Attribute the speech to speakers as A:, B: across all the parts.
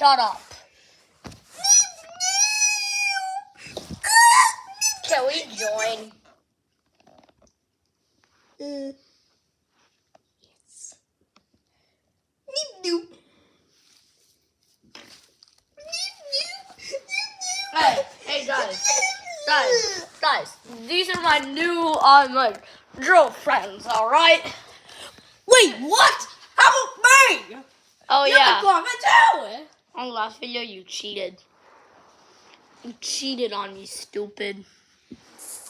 A: shut up. Can we join?
B: Yes.
A: Hey guys, these are my new girlfriends, all right?
B: Wait, what? How about me?
A: Oh
B: You're
A: yeah.
B: my too.
A: On the last video, you cheated. You cheated on me, stupid.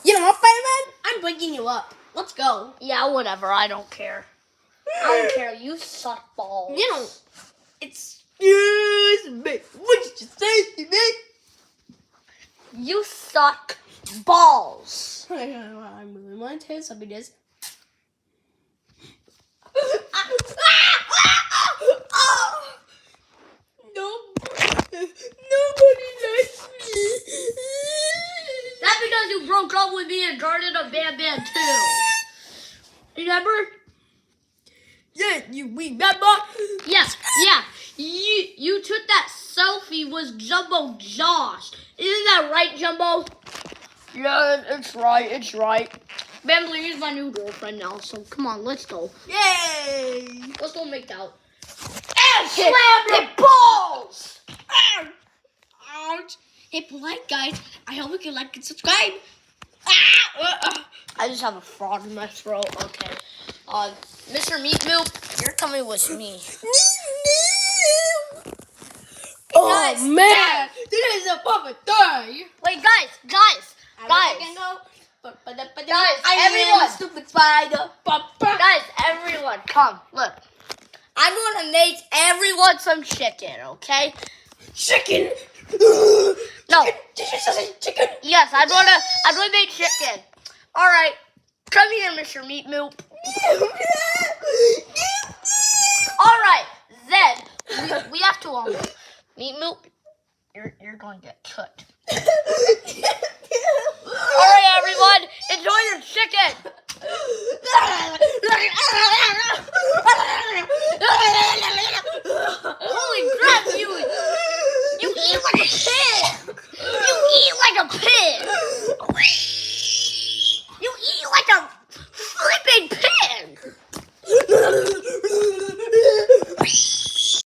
B: You know what, Spider-Man? I'm breaking you up. Let's go.
A: Yeah, whatever. I don't care. I don't care. You suck balls.
B: You know, excuse me. What did you say to me?
A: You suck balls.
B: I'm moving my tail. Something this. Nobody likes me.
A: That's because you broke up with me and started a banban too. Remember?
B: Yeah, we remember?
A: Yes, yeah. You took that selfie with Jumbo Josh. Isn't that right, Jumbo? Yeah, it's right. Bambley is my new girlfriend now, so come on, let's go.
B: Yay!
A: Let's go make out. And slam the balls!
B: Ouch! Hey, polite guys, I hope you can like and subscribe.
A: I just have a frog in my throat. Okay. Mr. Meat Milk, you're coming with me.
B: Oh
A: Guys,
B: man, this is a perfect day.
A: Wait, guys.
B: I can go.
A: Guys,
B: I
A: everyone.
B: am a stupid spider.
A: Guys, everyone, come. Look. I'm going to make everyone some chicken, okay?
B: Chicken.
A: No.
B: Did you say chicken?
A: Yes, I'm going to make chicken. All right. Come here, Mr. Meat Milk. All right. Then we have to Meat Milk. You're going to get cooked. All right, everyone, enjoy your chicken. Holy crap, you eat like a pig. You eat like a pig.